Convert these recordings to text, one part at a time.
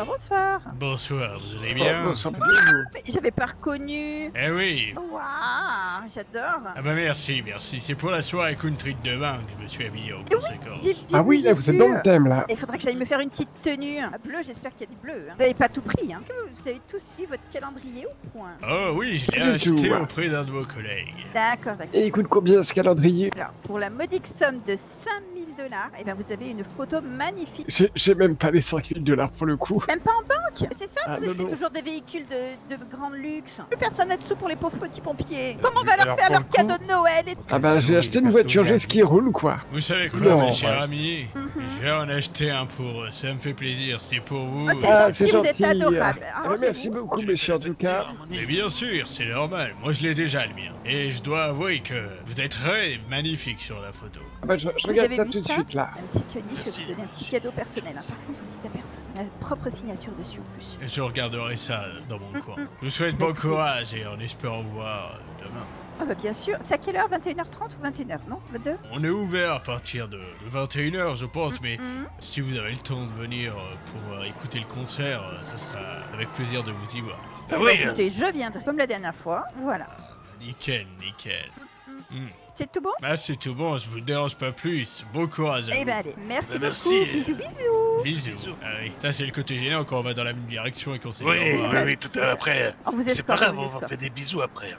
bonsoir, bonsoir. Bonsoir, vous allez bien? Bonsoir. Mais j'avais pas reconnu. Eh oui. Waouh, j'adore. Ah bah merci, merci. C'est pour la soirée country de demain que je me suis habillé en conséquence. Ah oui, là, vous êtes dans le thème, là. Il faudrait que j'aille me faire une petite tenue. Bleu, j'espère qu'il y a du bleu. Hein. Vous avez pas tout pris, hein. Vous avez tous eu votre calendrier au point. Oh oui, je l'ai Pas du acheté tout. auprès d'un de vos collègues. D'accord, d'accord. Et il coûte combien ce calendrier? Alors, pour la modique somme de 5000 $, et ben vous avez une photo magnifique. J'ai même pas les 5000 $ pour le coup. Même pas en banque. C'est ça, Ah, vous non, achetez non. toujours des véhicules de grand luxe. Plus personne n'a de sous pour les pauvres petits pompiers. Comment on va leur alors, faire pour leur le coup- cadeau de Noël et Ah bah j'ai acheté une voiture jet ski roule quoi. Vous savez quoi, Non, mes chers ouais. amis? Je vais en acheter un pour eux. Ça me fait plaisir, c'est pour vous. Ok. Ah Si c'est vous êtes gentil. adorable. Ah, Arrangez-vous. merci beaucoup monsieur en tout cas. Mais bien sûr, c'est normal. Moi, je l'ai déjà le mien. Et je dois avouer que vous êtes très magnifique sur la photo. Ah bah je Vous regarde avez ça vu tout de ça suite là. Monsieur Johnny, je vais vous donner un petit cadeau personnel. Hein. Par contre, vous dites à personne. Ma propre signature dessus en plus. Je regarderai ça dans mon coin. Je vous souhaite bon courage et en espérant vous voir demain. Ah bah bien sûr. C'est à quelle heure? 21h30 ou 21h, non 22? On est ouvert à partir de 21h, je pense, mais si vous avez le temps de venir pour écouter le concert, ça sera avec plaisir de vous y voir. Ah oui, Écoutez, je viendrai comme la dernière fois. Voilà. Nickel, nickel. C'est tout bon? Ah, c'est tout bon, je vous dérange pas plus. Bon courage à Eh vous. ben allez, merci Bah, beaucoup. merci. Bisous, bisous. Bisous. Ah oui, ça c'est le côté gênant quand on va dans la même direction et qu'on s'est dit oui, au revoir. oui, oui, tout à après. On vous C'est pas escorte, grave, on vous on va escorte. faire des bisous après.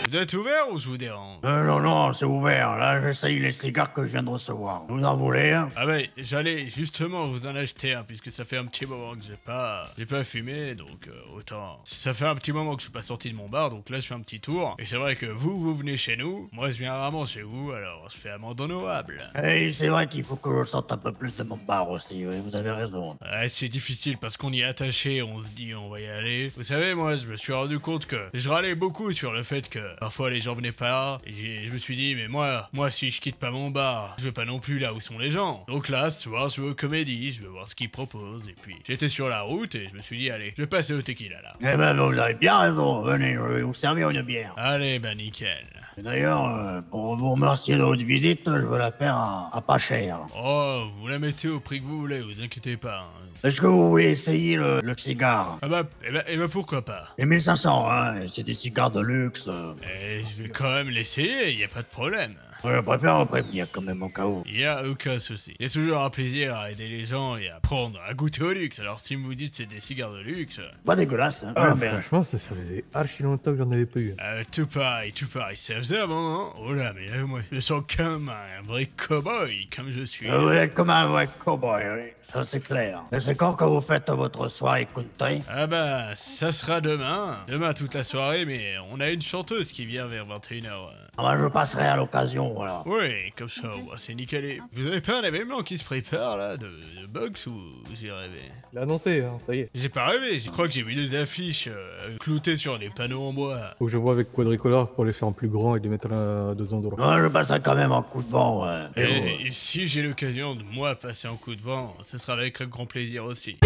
Vous êtes ouvert ou je vous dérange? Non, non, c'est ouvert. Là, j'essaye les cigares que je viens de recevoir. Vous en voulez un? Ah ouais, j'allais justement vous en acheter un puisque ça fait un petit moment que j'ai pas fumé, donc autant. Ça fait un petit moment que je suis pas sorti de mon bar, donc là je fais un petit tour. Et c'est vrai que vous venez chez nous, moi je viens rarement chez vous, alors je fais amende honorable. Et c'est vrai qu'il faut que je sorte un peu plus de mon bar aussi, oui, vous avez raison. Ouais, c'est difficile parce qu'on y est attaché, on se dit on va y aller. Vous savez, moi je me suis rendu compte que je râlais beaucoup sur le fait que parfois les gens venaient pas. Et je me suis dit, mais moi si je quitte pas mon bar, je vais pas non plus là où sont les gens. Donc là, ce soir, je vais aux comédies, je vais voir ce qu'ils proposent. Et puis j'étais sur la route et je me suis dit, allez, je vais passer au tequila là. Eh ben, vous avez bien raison. Venez, je vais vous servir une bière. Allez, bah nickel. Et d'ailleurs, pour vous remercier de votre visite, je veux la faire à pas cher. Oh, vous la mettez au prix que vous voulez, vous inquiétez pas. Hein. Est-ce que vous voulez essayer le cigare? Ah bah, eh ben pourquoi pas. Les 1500, hein, c'est des cigares de luxe. Et je vais quand même l'essayer, y a pas de problème. Je préfère prévenir quand même au cas où. Y a aucun souci. Y a toujours un plaisir à aider les gens et à prendre, à goûter au luxe. Alors si vous me dites c'est des cigares de luxe, Pas dégueulasse, hein. Ah, mais- franchement, ça faisait archi longtemps que j'en avais pas eu. tout pareil. Ça faisait un moment. Oh là, mais là, moi, je me sens comme un vrai cow-boy, comme je suis. Vous êtes comme un vrai cowboy, oui. Ça, c'est clair. Et c'est quand que vous faites votre soirée country? Ah bah, ça sera demain. Demain toute la soirée, mais on a une chanteuse qui vient vers 21h. Ah ben, je passerai à l'occasion, voilà. Oui, comme ça, bah, c'est nickel. Et vous avez pas un événement qui se prépare là, de boxe ou j'ai rêvé? Il a annoncé, hein, ça y est. J'ai pas rêvé, je crois que j'ai vu des affiches cloutées sur des panneaux en bois. Faut que je vois avec Quadricolore pour les faire en plus grand et les mettre à 2 endroits. Moi, je passerai quand même un coup de vent, ouais. Et si j'ai l'occasion de moi passer un coup de vent, ce sera avec un grand plaisir aussi.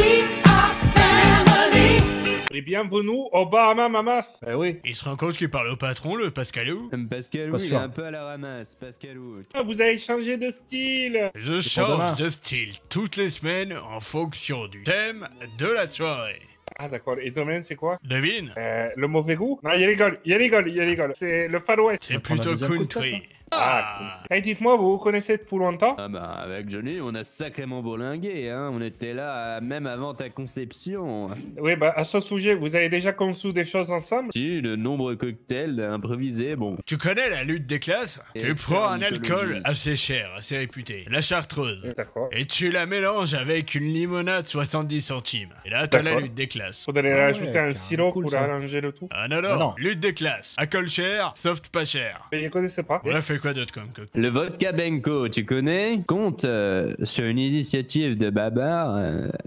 Et bienvenue au Bahama Mamas. Eh oui. Il se rend compte qu'il parle au patron, le Pascalou. Pascalou, Pas il est sûr. un peu à la ramasse, Pascalou. Ah, vous avez changé de style. Je pour demain. change de style toutes les semaines en fonction du thème de la soirée. Ah d'accord, et domaine c'est quoi? Devine? Le mauvais goût? Non, il rigole. C'est le Far West. C'est plutôt country. Ah, Et dites-moi, vous vous connaissez depuis longtemps? Ah bah avec Johnny, on a sacrément bourlingué, hein. On était là même avant ta conception. Oui, bah à ce sujet, vous avez déjà conçu des choses ensemble? Si, de nombreux cocktails improvisés, bon. tu connais la lutte des classes? Et Tu expert prends en un alcool mythologie. assez cher, assez réputé, la chartreuse. D'accord. Et tu la mélanges avec une limonade 70 centimes. Et là, t'as la D'accord. lutte des classes. Faudrait Ah ouais, rajouter un carrément sirop cool, pour ça. arranger le tout. Ah non, Ah non. lutte des classes. Alcool cher, soft pas cher. Mais je connaissais pas. On a fait quoi d'autre comme cocktail? Le vodka Benko, tu connais? Compte sur une initiative de Babar,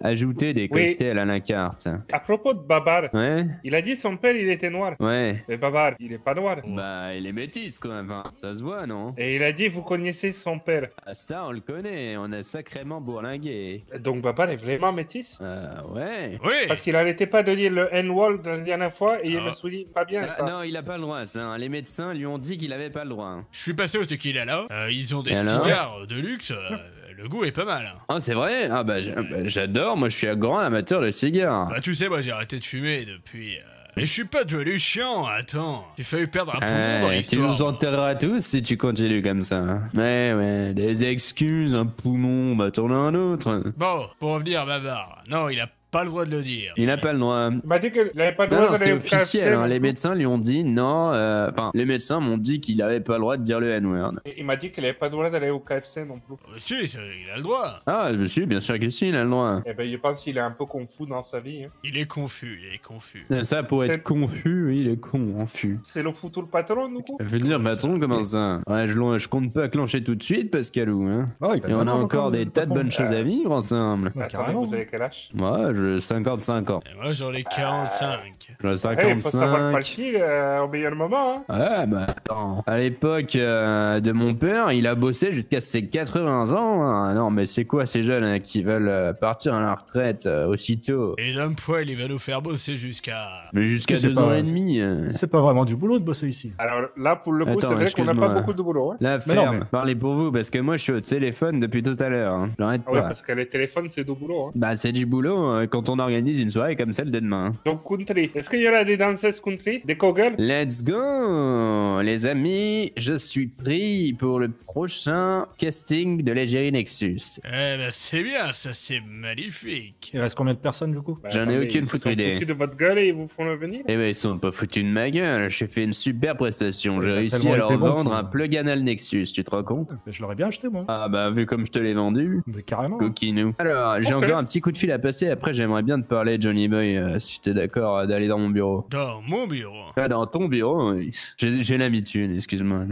ajouter des Oui. cocktails à la carte. À propos de Babar, Ouais? il a dit son père il était noir. Ouais. Mais Babar, il est pas noir. Bah, il est métis quand même, hein. Ça se voit, non? Et il a dit vous connaissez son père. Ah, ça, on le connaît, on a sacrément bourlingué. Donc Babar est vraiment métis. Ouais. Oui. Parce qu'il arrêtait pas de dire le N-word la dernière fois et il Ah. me suis dit pas bien Ah, ça. non, il a pas le droit, ça. Les médecins lui ont dit qu'il avait pas le droit. Je suis passé au tequila là. Ils ont des Et alors cigares de luxe. le goût est pas mal. Hein. Ah, c'est vrai? Ah bah j'adore, moi je suis un grand amateur de cigares. Bah tu sais, moi j'ai arrêté de fumer depuis... Mais je suis pas devenu chiant, attends. J'ai failli perdre un poumon dans Tu l'histoire. nous enterreras tous si tu continues comme ça. Hein. Ouais, des excuses, un poumon, bah t'en as un autre. Bon, pour revenir à Babar, non, il a pas le droit de le dire. Il n'a pas le droit. Il m'a dit qu'il n'avait pas le Non, droit non, c'est d'aller au KFC. officiel. Hein. non Les plus. médecins lui ont dit non. Enfin, les médecins m'ont dit qu'il avait pas le droit de dire le N-word. Et il m'a dit qu'il n'avait pas le droit d'aller au KFC non plus. Si, il a le droit. Ah, monsieur, bien sûr que si, il a le droit. Eh ben, je pense qu'il est un peu confus dans sa vie. Hein. Il est confus, il est confus. Ça, pour C'est- être confus, oui, il est confus. C'est le foutu le patron, du coup. Je veux dire, Comment patron, comment ça? Ouais, je compte pas clencher tout de suite, Pascalou. Hein. Et on a encore des tas de bonnes choses à vivre ensemble. Attendez, carrément. vous avez quel âge? Moi, je 55 ans. Et moi j'en ai 45. J'en ai Eh, il faut savoir 55. partir au meilleur moment. Hein. Ouais, bah attends. À l'époque de mon père, il a bossé jusqu'à ses 80 ans. Hein. Non, mais c'est quoi ces jeunes hein, qui veulent partir à la retraite aussitôt? Et l'homme poil, il va nous faire bosser jusqu'à... Mais jusqu'à C'est 2 pas- ans et demi. C'est pas vraiment du boulot de bosser ici. Alors là, pour le coup, Attends, c'est vrai qu'on n'a excuse-moi. pas beaucoup de boulot. Hein. La Mais non, ferme, mais- parlez pour vous, parce que moi je suis au téléphone depuis tout à l'heure. Hein. J'arrête Ah ouais, pas. parce que les téléphones, c'est du boulot. Hein. Bah c'est du boulot quand on organise une soirée comme celle de demain. Donc, country. Est-ce qu'il y aura des danseuses country? Des cowgirls? Let's go les amis, je suis pris pour le prochain casting de l'Égérie Nexus. Eh ben c'est bien, ça c'est magnifique. Il reste combien de personnes du coup? Bah, J'en ai attendez, aucune ils se foutre sont idée. foutus de votre gueule et ils vous font le venir? Eh ben ils sont pas foutus de ma gueule, j'ai fait une super prestation, j'ai Il a réussi tellement à leur été bon vendre qu'il- un plug anal Nexus, tu te rends compte? Je l'aurais bien acheté moi. Ah bah vu comme je te l'ai vendu, Mais carrément. coquinou. Alors j'ai Ok. encore un petit coup de fil à passer, après j'aimerais bien te parler Johnny Boy, si t'es d'accord d'aller dans mon bureau. Dans mon bureau. Ah, dans ton bureau, oui. J'ai l'habitude, excuse-moi.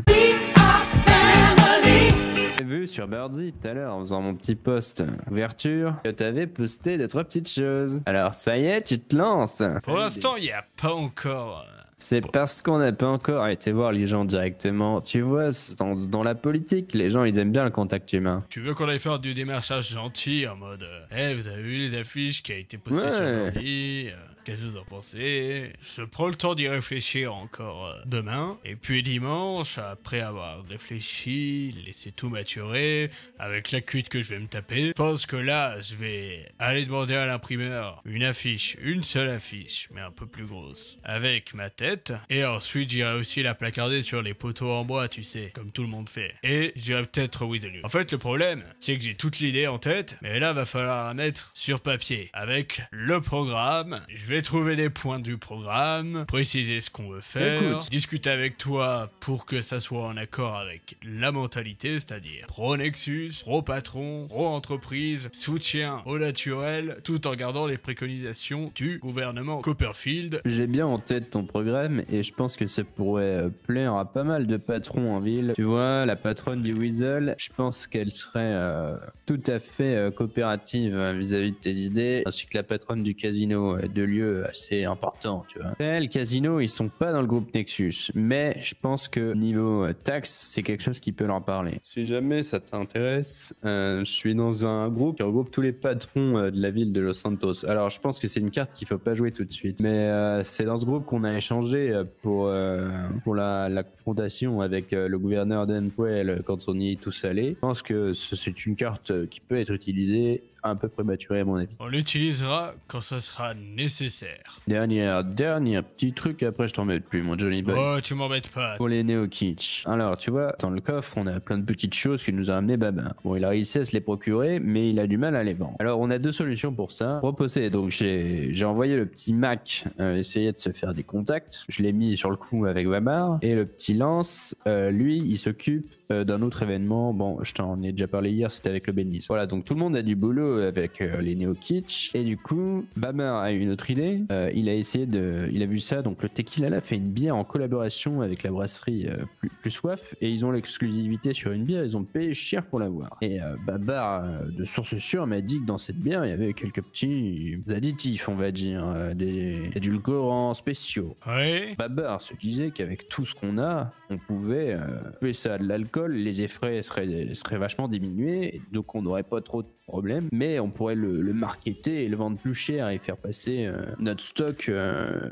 J'ai vu sur Birdie tout à l'heure en faisant mon petit post ouverture que t'avais posté 2-3 petites choses. Alors ça y est, tu te lances. Pour l'instant, il n'y a pas encore... C'est parce qu'on n'a pas encore été voir les gens directement. Tu vois, dans la politique, les gens ils aiment bien le contact humain. Tu veux qu'on aille faire du démarchage gentil en mode vous avez vu les affiches qui a été postées Ouais. sur l'ordi qu'est-ce que vous en pensez? Je prends le temps d'y réfléchir encore demain. Et puis dimanche, après avoir réfléchi, laissé tout maturer, avec la cuite que je vais me taper, je pense que là, je vais aller demander à l'imprimeur une affiche, une seule affiche, mais un peu plus grosse, avec ma tête. Et ensuite, j'irai aussi la placarder sur les poteaux en bois, tu sais, comme tout le monde fait. Et j'irai peut-être Weaselou. En fait, le problème, c'est que j'ai toute l'idée en tête, mais là, va falloir la mettre sur papier, avec le programme. Je vais trouver des points du programme, préciser ce qu'on veut faire, Écoute. discuter avec toi pour que ça soit en accord avec la mentalité, c'est-à-dire pro-Nexus, pro-patron, pro-entreprise, soutien au naturel, tout en gardant les préconisations du gouvernement Copperfield. J'ai bien en tête ton programme et je pense que ça pourrait plaire à pas mal de patrons en ville. Tu vois, la patronne du Weasel, je pense qu'elle serait tout à fait coopérative vis-à-vis de tes idées, ainsi que la patronne du casino, deux lieux assez importants, tu vois. Après, le casino, ils sont pas dans le groupe Nexus, mais je pense que niveau taxe, c'est quelque chose qui peut leur parler. Si jamais ça t'intéresse, je suis dans un groupe qui regroupe tous les patrons de la ville de Los Santos. Alors, je pense que c'est une carte qu'il faut pas jouer tout de suite, mais c'est dans ce groupe qu'on a échangé pour la confrontation avec le gouverneur d'Enpuel quand on y est tous allés. Je pense que c'est une carte qui peut être utilisée un peu prématurée à mon avis. On l'utilisera quand ça sera nécessaire. Dernier petit truc, après je t'en mets plus, mon Johnny Boy. Oh, tu m'embêtes pas. Pour les néo-kitsch. Alors, tu vois, dans le coffre, on a plein de petites choses que nous a amené Babin. Bon, il a réussi à se les procurer, mais il a du mal à les vendre. Alors, on a deux solutions pour ça. Proposer, donc j'ai envoyé le petit Mac essayer de se faire des contacts. Je l'ai mis sur le coup avec Babar. Et le petit Lance, lui, il s'occupe d'un autre événement. Bon, je t'en ai déjà parlé hier, c'était avec le Beniz. Voilà, donc tout le monde a du boulot avec les néo-kitsch. Et du coup, Babar a eu une autre idée. Il a vu ça, donc le Tequila là fait une bière en collaboration avec la brasserie plus Soif, et ils ont l'exclusivité sur une bière, ils ont payé cher pour l'avoir. Et Babar, de source sûre, m'a dit que dans cette bière, il y avait quelques petits additifs, on va dire, des édulcorants spéciaux. Oui. Babar se disait qu'avec tout ce qu'on a, on pouvait ça à de l'alcool, les effets seraient vachement diminués, donc on n'aurait pas trop de problèmes. mais on pourrait le marketer et le vendre plus cher et faire passer notre stock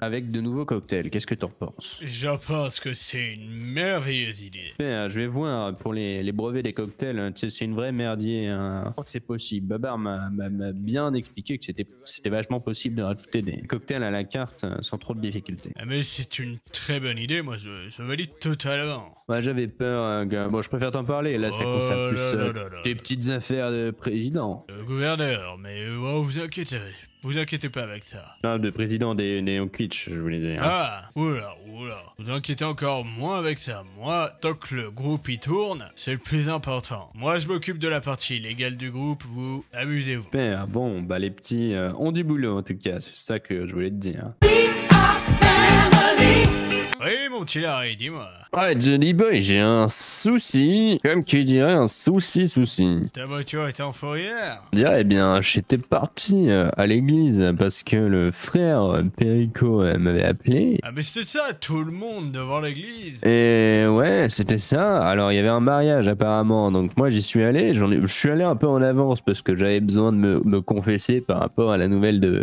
avec de nouveaux cocktails. Qu'est-ce que t'en penses? Je pense que c'est une merveilleuse idée. Je vais voir pour les brevets des cocktails, hein, tu sais, c'est une vraie merdier. Hein. Je crois que c'est possible. Babar m'a bien expliqué que c'était vachement possible de rajouter des cocktails à la carte sans trop de difficultés. Ah, mais c'est une très bonne idée, moi je valide totalement. Ouais, j'avais peur, gars. Bon, je préfère t'en parler. Là, ça concerne plus des petites affaires de président. Gouverneur, mais vous inquiétez pas avec ça. Non, de président des Neokwitch, je voulais dire. Ah, oula. Vous inquiétez encore moins avec ça. Moi, tant que le groupe y tourne, c'est le plus important. Moi, je m'occupe de la partie légale du groupe, vous amusez-vous. Super, bon, bah les petits ont du boulot en tout cas, c'est ça que je voulais te dire. Oui, mon petit Larry, dis-moi. Ouais, Johnny Boy, j'ai un souci, comme tu dirais, un souci. Ta voiture était en fourrière? Je dirais, eh bien, j'étais parti à l'église parce que le frère Perico m'avait appelé. Ah, mais c'était ça, tout le monde devant l'église. Et ouais, c'était ça. Alors, il y avait un mariage apparemment, donc moi j'y suis allé. Je suis allé un peu en avance parce que j'avais besoin de me confesser par rapport à la nouvelle de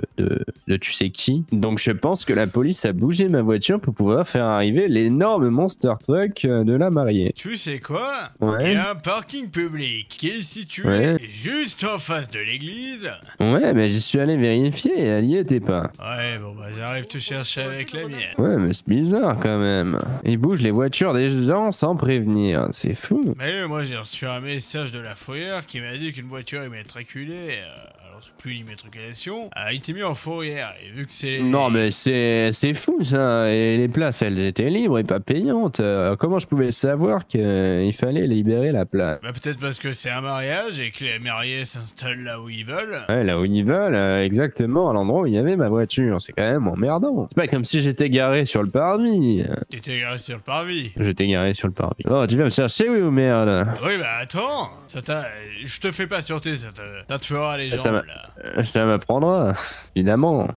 tu sais qui. Donc, je pense que la police a bougé ma voiture pour pouvoir faire arriver l'énorme monster truck de la mariée. Tu sais quoi? Ouais. Il y a un parking public qui est situé juste en face de l'église. Ouais, mais j'y suis allé vérifier et elle y était pas. Ouais, bon bah j'arrive te chercher avec la mienne. Ouais, mais c'est bizarre quand même. Ils bougent les voitures des gens sans prévenir, c'est fou. Mais moi j'ai reçu un message de la fourrière qui m'a dit qu'une voiture immatriculée, alors c'est plus l'immatriculation, a été mise en fourrière et vu que c'est... Non mais c'est fou ça, et les places elles étaient libres et pas payantes. Comment je pouvais savoir qu'il fallait libérer la place? Bah peut-être parce que c'est un mariage et que les mariés s'installent là où ils veulent. Ouais, là où ils veulent, exactement à l'endroit où il y avait ma voiture, c'est quand même emmerdant. C'est pas comme si j'étais garé sur le parvis. T'étais garé sur le parvis. J'étais garé sur le parvis. Oh, tu viens me chercher, oui ou merde? Oui bah attends, je te fais pas sûreté, ça te fera les jambes là. Ça m'apprendra, évidemment.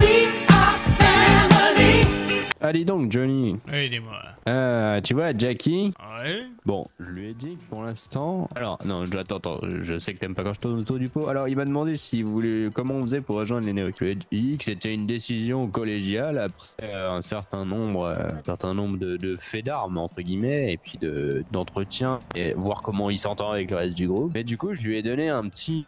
Allez donc, Johnny. Oui, dis-moi. Tu vois, Jackie. Ouais. Bon, je lui ai dit que pour l'instant. Alors, non, attends, je sais que t'aimes pas quand je tourne autour du pot. Alors, il m'a demandé si vous voulez, comment on faisait pour rejoindre les Neokwitch. Il dit que c'était une décision collégiale après un certain nombre de faits d'armes, entre guillemets, et puis d'entretien, et voir comment il s'entend avec le reste du groupe. Mais du coup, je lui ai donné un petit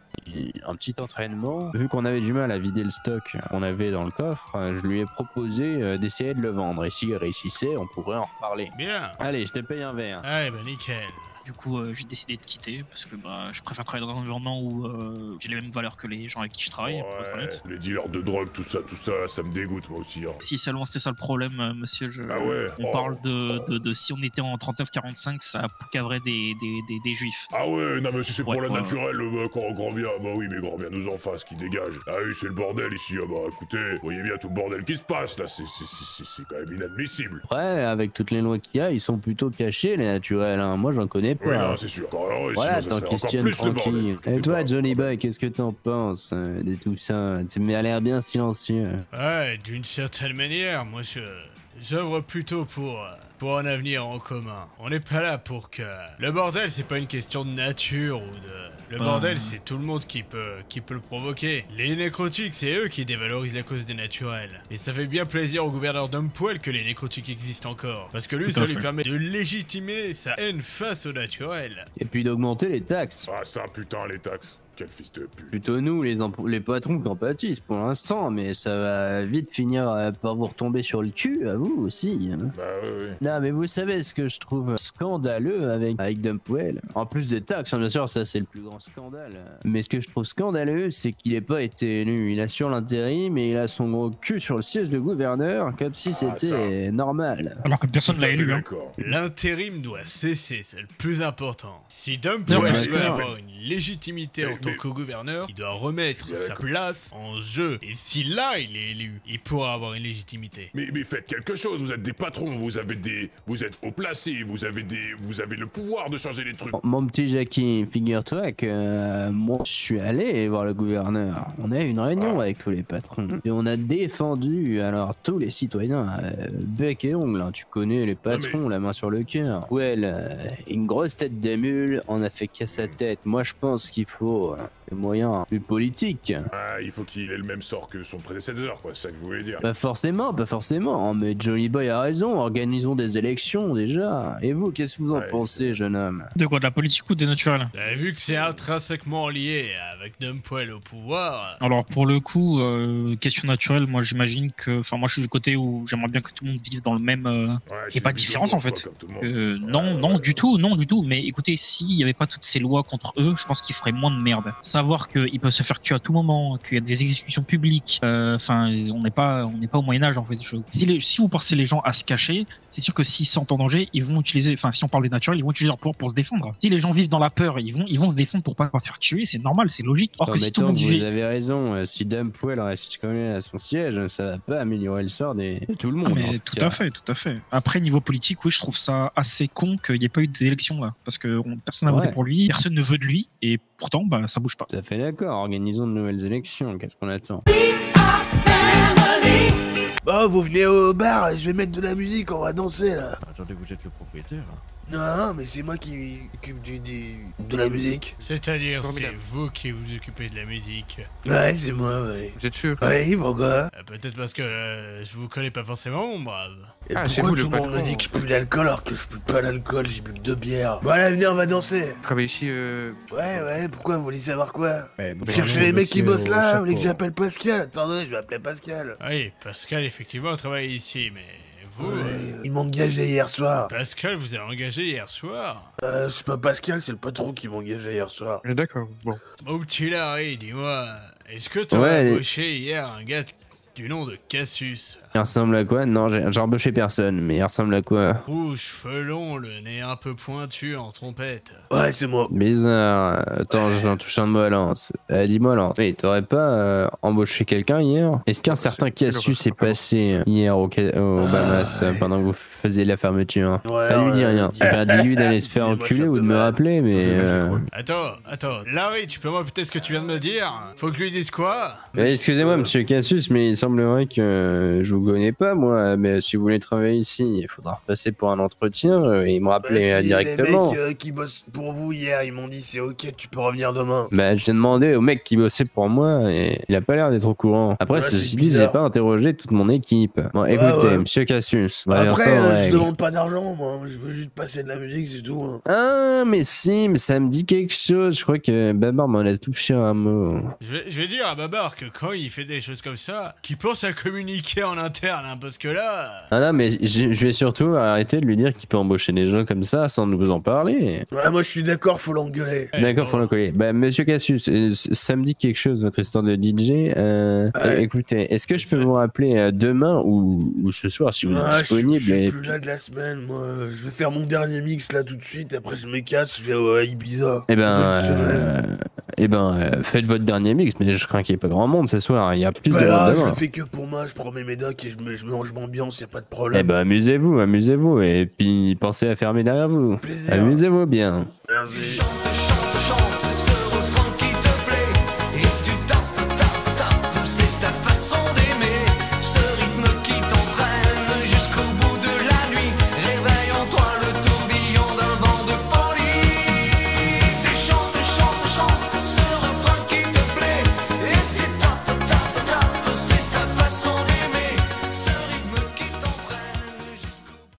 entraînement. Vu qu'on avait du mal à vider le stock qu'on avait dans le coffre, je lui ai proposé d'essayer de le vendre. Et s'il réussissait, on pourrait en reparler. Bien. Allez, je te paye un verre. Allez, bah nickel. Du coup, j'ai décidé de quitter parce que je préfère travailler dans un environnement où j'ai les mêmes valeurs que les gens avec qui je travaille, pour être honnête. Les dealers de drogue, tout ça, ça me dégoûte moi aussi. Hein. Si seulement c'était ça le problème, monsieur, on parle de si on était en 39-45, ça cavrait des juifs. Ah ouais, non mais si c'est pour la ouais. naturelle, grand bien, bah oui, mais grand bien nous en face qui dégage. Ah oui, c'est le bordel ici, ah bah écoutez, vous voyez bien tout le bordel qui se passe là, c'est quand même inadmissible. Après, avec toutes les lois qu'il y a, ils sont plutôt cachés les naturels, hein. Moi j'en connais pas. Oui, non, c'est sûr. Alors, voilà, sinon, ça tant qu'ils se serait tiennent encore plus le tranquilles. bordel. Et toi, Johnny Boy, qu'est-ce que t'en penses de tout ça? Tu m'as l'air bien silencieux. Ouais, d'une certaine manière, moi j'œuvre plutôt pour un avenir en commun. On n'est pas là pour que... Le bordel, c'est pas une question de nature ou de... Le bordel, c'est tout le monde qui peut le provoquer. Les nécrotiques, c'est eux qui dévalorisent la cause des naturels. Et ça fait bien plaisir au gouverneur d'Homme-Poil que les nécrotiques existent encore. Parce que lui, ça lui permet de légitimer sa haine face aux naturels. Et puis d'augmenter les taxes. Ah ça, putain, les taxes. Quel fils de pute. Plutôt nous, les patrons qui en pâtissent pour l'instant, mais ça va vite finir par vous retomber sur le cul, à vous aussi. Hein. Bah oui. Non, mais vous savez ce que je trouve scandaleux avec Dumpwell. En plus des taxes, bien sûr, ça c'est le plus grand scandale. Mais ce que je trouve scandaleux, c'est qu'il n'ait pas été élu. Il assure l'intérim, mais il a son gros cul sur le siège de gouverneur, comme si c'était normal. Alors que personne ne l'a élu. Hein. L'intérim doit cesser, c'est le plus important. Si Dumpwell veut avoir une légitimité en tant que gouverneur, il doit remettre sa place en jeu. Et si là il est élu, il pourra avoir une légitimité. Mais faites quelque chose, vous êtes des patrons, vous êtes haut placés, vous avez le pouvoir de changer les trucs. Mon petit Jackie, figure-toi que moi je suis allé voir le gouverneur. On a eu une réunion avec tous les patrons. Et on a défendu alors tous les citoyens, bec et ongle, hein. Tu connais les patrons, la main sur le cœur. Une grosse tête de mule, on a fait qu'à sa tête. Moi je pense qu'il faut des moyens plus politiques. Ah, il faut qu'il ait le même sort que son prédécesseur, quoi, c'est ça que vous voulez dire. Pas forcément, pas forcément, mais Johnny Boy a raison, organisons des élections déjà. Et vous, qu'est-ce que vous en pensez, jeune homme? De quoi, de la politique ou des naturels? Vu que c'est intrinsèquement lié avec Dumpwell au pouvoir... Alors pour le coup, question naturelle, moi j'imagine que... Enfin moi je suis du côté où j'aimerais bien que tout le monde vive dans le même... et pas de différence en fait. Non, du tout, non du tout. Mais écoutez, s'il n'y avait pas toutes ces lois contre eux, je pense qu'ils feraient moins de merde. Savoir qu'ils peuvent se faire tuer à tout moment, qu'il y a des exécutions publiques, enfin on n'est pas au Moyen-Âge en fait. Si vous forcez les gens à se cacher, c'est sûr que s'ils se sentent en danger, ils vont utiliser... Enfin si on parle des naturels, ils vont utiliser leur pouvoir pour se défendre. Si les gens vivent dans la peur, ils vont se défendre pour pas se faire tuer, c'est normal, c'est logique. Or que si tout le monde vous avez raison, si Dumpwell reste quand même à son siège, ça va pas améliorer le sort de tout le monde. Mais tout à fait. Après, niveau politique, oui, je trouve ça assez con qu'il n'y ait pas eu des élections là. Parce que personne n'a voté pour lui, personne ne veut de lui, et pourtant, bah, ça bouge pas. Tout à fait d'accord, organisons de nouvelles élections, qu'est-ce qu'on attend? Bon, vous venez au bar, je vais mettre de la musique, on va danser là. Attendez, vous êtes le propriétaire. Non, mais c'est moi qui m'occupe de la musique. C'est-à-dire, c'est vous qui vous occupez de la musique. Ouais, c'est moi, ouais. Vous êtes sûr? Oui, pourquoi? Peut-être parce que je vous connais pas forcément, mon brave. Et pourquoi tout le monde me dit que je pue l'alcool alors que je pue pas l'alcool, j'ai bu que 2 bières. Voilà, venez, on va danser. Vous travaillez ici Ouais, pourquoi? Vous voulez savoir quoi? Vous cherchez les mecs qui bossent là? Vous voulez que j'appelle Pascal? Attendez, je vais appeler Pascal. Oui, Pascal, effectivement, travaille ici, mais... Vous, ils m'ont engagé hier soir. Pascal vous a engagé hier soir? C'est pas Pascal, c'est le patron qui m'a engagé hier soir. D'accord, bon. Mon petit Larry, dis-moi, est-ce que t'as embauché hier un gars du nom de Cassius? Il ressemble à quoi? Non, j'ai embauché personne, mais il ressemble à quoi? Rouge, cheveux longs, le nez un peu pointu en trompette. Ouais, c'est moi. Bizarre. Attends, j'en touche un mot à Lance. Dis-moi, Lance, oui, t'aurais pas embauché quelqu'un hier? Est-ce qu'un certain Cassius est passé hier au Bahamas pendant que vous faisiez la fermeture? Ça lui dit rien. Dis-lui d'aller se faire enculer ou de me rappeler, mais... Attends, Larry, tu peux répéter ce que tu viens de me dire? Faut que je lui dise quoi? Excusez-moi, monsieur Cassius, mais il semblerait que je vous connais pas, moi, mais si vous voulez travailler ici, il faudra passer pour un entretien et me rappeler directement. Les mecs qui bossent pour vous hier, ils m'ont dit c'est ok, tu peux revenir demain. Bah, j'ai demandé au mec qui bossait pour moi et il a pas l'air d'être au courant. Après, ceci dit, j'ai pas interrogé toute mon équipe. Bon, écoutez, monsieur Cassius, on va faire ça en règle. Je demande pas d'argent, moi, je veux juste passer de la musique, c'est tout. Hein. Ah, mais si, mais ça me dit quelque chose. Je crois que Babar m'en a touché un mot. Je vais dire à Babar que quand il fait des choses comme ça, qu'il pense à communiquer en interne, hein, parce que là... Ah non, mais je vais surtout arrêter de lui dire qu'il peut embaucher des gens comme ça sans nous en parler. Ouais, moi je suis d'accord, faut l'engueuler. D'accord, faut l'engueuler. Bah, monsieur Cassius, ça me dit quelque chose, votre histoire de DJ. Écoutez, est-ce que je peux vous rappeler demain ou ce soir si vous êtes disponible? Je suis plus là de la semaine, moi. Je vais faire mon dernier mix là tout de suite, après je me casse, je vais à Ibiza. Faites votre dernier mix, mais je crains qu'il n'y ait pas grand monde ce soir. Il y a plus de monde demain. Je le fais que pour moi, je prends mes médocs et je m'ambiance, y a pas de problème. Amusez-vous, et puis pensez à fermer derrière vous. Plaisir. Amusez-vous bien. Merci.